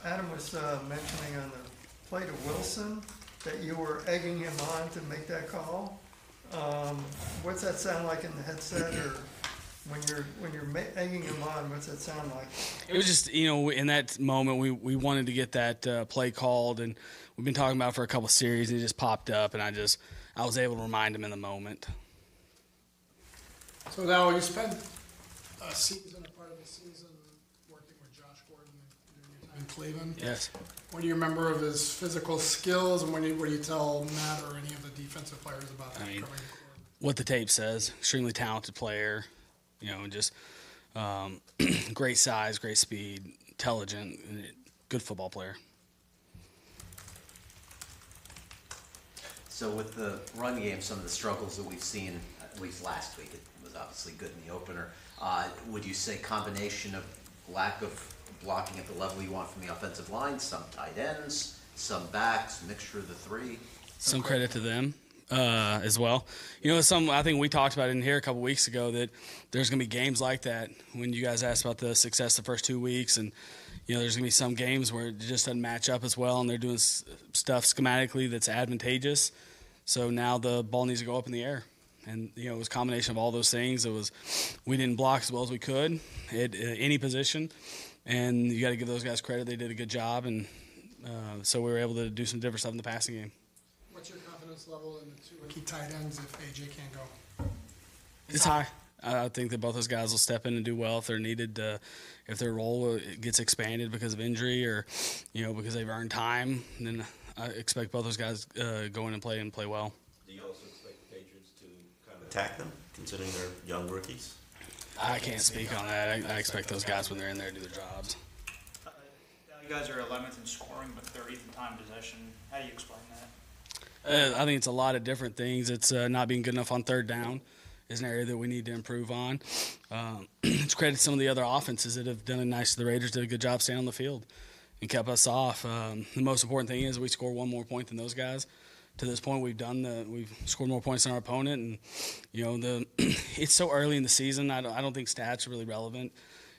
Adam was mentioning on the play to Wilson that you were egging him on to make that call. What's that sound like in the headset, or when you're egging him on? What's that sound like? It was just, in that moment we wanted to get that play called, and we've been talking about it for a couple of series, and it just popped up, and I was able to remind him in the moment. So now you spent a part of the season working with Josh Gordon in Cleveland. Yes. What do you remember of his physical skills, and what do you tell Matt or any of the defensive players about that coming forward? What the tape says, extremely talented player, just great size, great speed, intelligent, and good football player. So with the run game, some of the struggles that we've seen, at least last week, it was obviously good in the opener. Would you say combination of lack of blocking at the level you want from the offensive line, some tight ends, some backs, mixture of the three? Some credit to them as well. I think we talked about it in here a couple weeks ago that there's going to be games like that when you guys asked about the success the first 2 weeks, and there's going to be some games where it just doesn't match up as well, and they're doing stuff schematically that's advantageous. So now the ball needs to go up in the air. And, it was a combination of all those things. We didn't block as well as we could at any position. And you got to give those guys credit. They did a good job. And so we were able to do some different stuff in the passing game. What's your confidence level in the two key tight ends if AJ can't go? It's high. I think that both those guys will step in and do well if they're needed. If their role gets expanded because of injury or, because they've earned time, then I expect both those guys go in and play well. Do you also expect the Patriots to kind of attack them, considering they're young rookies? I can't speak on that. I expect those guys when they're in there to do their jobs. You guys are 11th in scoring, but 30th in time possession. How do you explain that? I think it's a lot of different things. It's not being good enough on third down is an area that we need to improve on. It's credit to some of the other offenses that have done it nice. The Raiders did a good job staying on the field and kept us off. The most important thing is we score one more point than those guys. To this point, we've scored more points than our opponent, and it's so early in the season. I don't think stats are really relevant.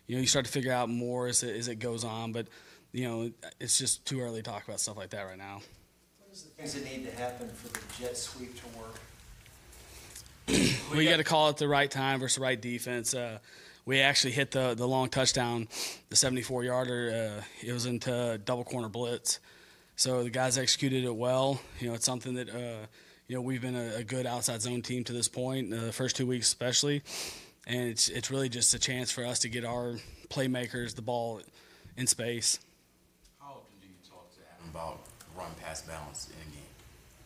You start to figure out more as it goes on, but it's just too early to talk about stuff like that right now. What is the things that need to happen for the jet sweep to work? We got to call it the right time versus the right defense. We actually hit the long touchdown, the 74-yarder. It was into double corner blitz. So the guys executed it well. It's something that, we've been a good outside zone team to this point, the first 2 weeks especially. And it's really just a chance for us to get our playmakers the ball in space. How often do you talk to Adam about run-pass balance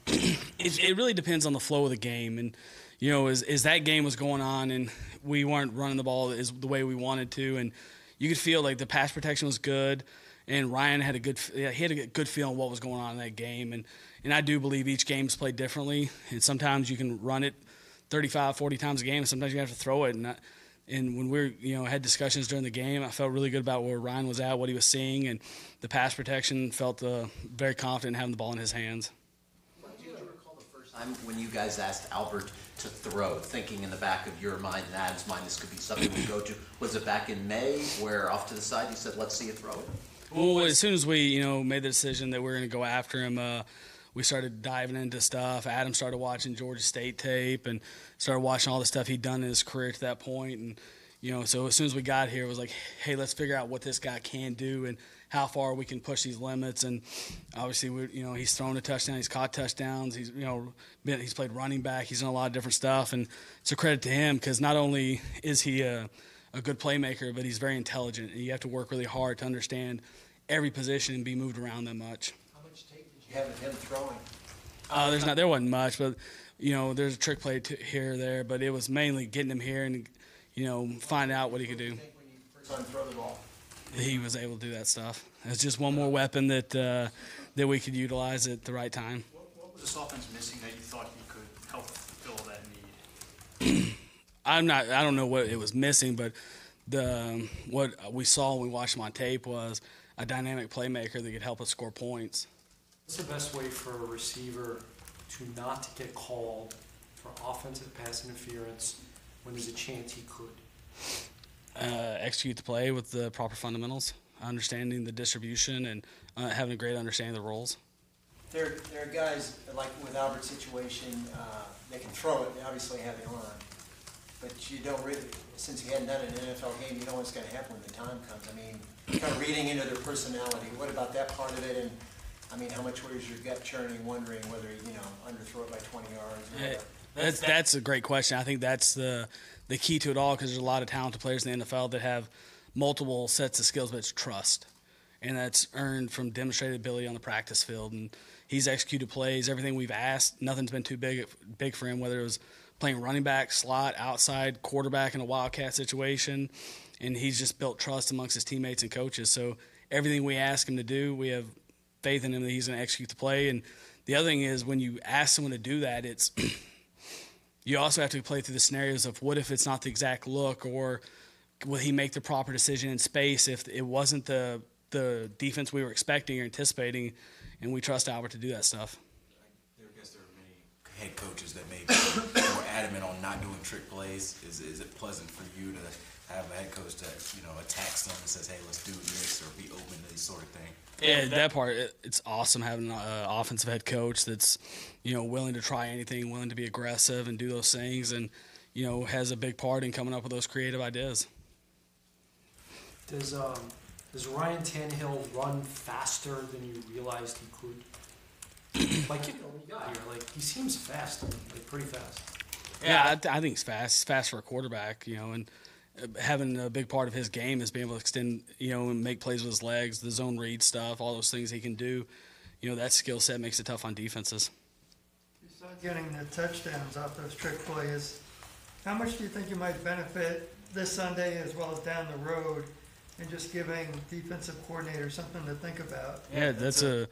in a game? It really depends on the flow of the game. And, as that game was going on and we weren't running the ball the way we wanted to, and you could feel like the pass protection was good, and Ryan had a good feel on what was going on in that game. And I do believe each game's played differently, and sometimes you can run it 35, 40 times a game, and sometimes you have to throw it. And when we had discussions during the game, I felt really good about where Ryan was at, what he was seeing, and the pass protection, felt very confident in having the ball in his hands. Do you recall the first time when you guys asked Albert to throw, thinking in the back of your mind and Adam's mind this could be something we go to? Was it back in May where off to the side you said, let's see you throw it? Well, as soon as we, made the decision that we were going to go after him, we started diving into stuff. Adam started watching Georgia State tape and started watching all the stuff he'd done in his career to that point. And, so as soon as we got here, it was like, hey, let's figure out what this guy can do and how far we can push these limits. And obviously, he's thrown a touchdown. He's caught touchdowns. He's played running back. He's done a lot of different stuff. And it's a credit to him because not only is he a good playmaker, but he's very intelligent. And you have to work really hard to understand every position and be moved around that much. How much tape did you have of him throwing? There wasn't much, but there's a trick play here or there, but it was mainly getting him here and find out what he could do. When you first saw him throw the ball? He was able to do that stuff. It's just one more weapon that we could utilize at the right time. What was this offense missing that you thought he could help fill that need? I don't know what it was missing, but what we saw when we watched him on tape was a dynamic playmaker that could help us score points. What's the best way for a receiver to not get called for offensive pass interference when there's a chance he could? Execute the play with the proper fundamentals. understanding the distribution and having a great understanding of the roles. There are guys, like with Albert's situation, they can throw it, they obviously have the arm. But you don't really, since he hadn't done an NFL game, you know what's going to happen when the time comes. I mean, kind of reading into their personality, what about that part of it? And, I mean, how much was your gut churning, wondering whether, underthrow it by 20 yards or whatever? That's a great question. I think that's the key to it all, because there's a lot of talented players in the NFL that have multiple sets of skills, but it's trust. And that's earned from demonstrated ability on the practice field. And he's executed plays, everything we've asked. Nothing's been too big for him, whether it was playing running back, slot, outside, quarterback in a wildcat situation. And he's just built trust amongst his teammates and coaches. So everything we ask him to do, we have faith in him that he's going to execute the play. And the other thing is, when you ask someone to do that, it's you also have to play through the scenarios of what if it's not the exact look, or will he make the proper decision in space if it wasn't the defense we were expecting or anticipating, and we trust Albert to do that stuff. I guess there are many head coaches that may be more adamant on not doing trick plays. Is it pleasant for you to have a head coach that attacks them and says, hey, let's do this, or be open to these sort of thing? Yeah, that part, it's awesome having an offensive head coach that's, willing to try anything, willing to be aggressive and do those things, and, has a big part in coming up with those creative ideas. Does Ryan Tannehill run faster than you realized he could? When he got here, he seems fast, pretty fast. Yeah, I think he's fast. He's fast for a quarterback, and having a big part of his game is being able to extend, and make plays with his legs, the zone read stuff, all those things he can do. That skill set makes it tough on defenses. Besides getting the touchdowns off those trick plays, how much do you think you might benefit this Sunday as well as down the road in just giving defensive coordinators something to think about? Yeah, that's a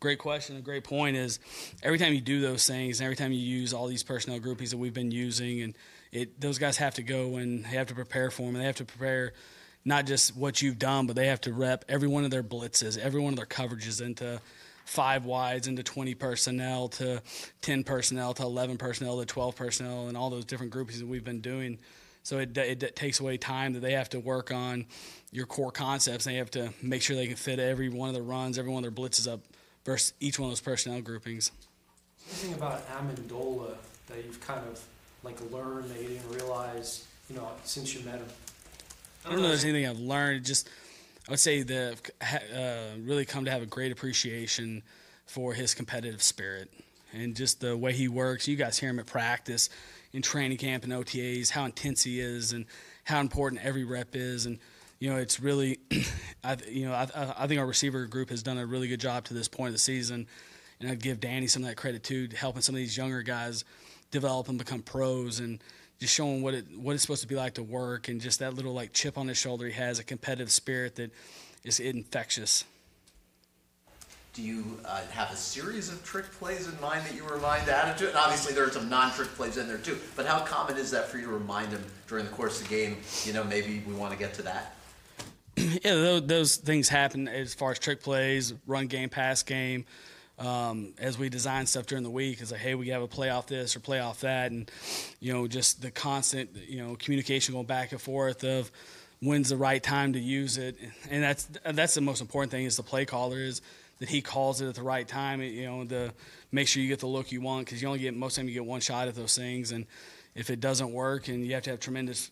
great question. A great point is every time you do those things, and every time you use all these personnel groupings that we've been using, and those guys have to go and they have to prepare for them, and they have to prepare not just what you've done, but they have to rep every one of their blitzes, every one of their coverages into 5 wides, into 20 personnel, to 10 personnel, to 11 personnel, to 12 personnel, and all those different groupings that we've been doing. So it takes away time that they have to work on your core concepts, and they have to make sure they can fit every one of their runs, every one of their blitzes up versus each one of those personnel groupings. Anything about Amendola that you've kind of learned that you didn't realize, since you met him? I don't know if there's anything I've learned. I would say really come to have a great appreciation for his competitive spirit and just the way he works. You guys hear him at practice, in training camp and OTAs, how intense he is and how important every rep is. And, it's really, I think our receiver group has done a really good job to this point of the season. And I'd give Danny some of that credit too, helping some of these younger guys develop and become pros, and just showing what it's supposed to be like to work, and just that little chip on his shoulder he has, a competitive spirit that is infectious. Do you have a series of trick plays in mind that you remind Adam to? And obviously there are some non-trick plays in there too, but how common is that for you to remind him during the course of the game, maybe we want to get to that? Yeah, those things happen as far as trick plays, run game, pass game. As we design stuff during the week, it's hey, we have a play off this or play off that, and just the constant communication going back and forth of when's the right time to use it, and that's the most important thing, is the play caller is that he calls it at the right time. To make sure you get the look you want, because you only get, most of the time you get one shot at those things, and if it doesn't work, and you have to have tremendous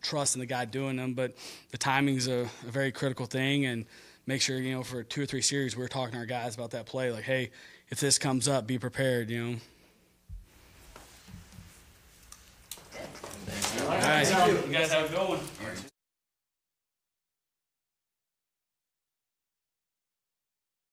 trust in the guy doing them, but the timing's a very critical thing. And make sure, for 2 or 3 series, we're talking to our guys about that play. Hey, if this comes up, be prepared, Thank you. All right. You guys have a good one.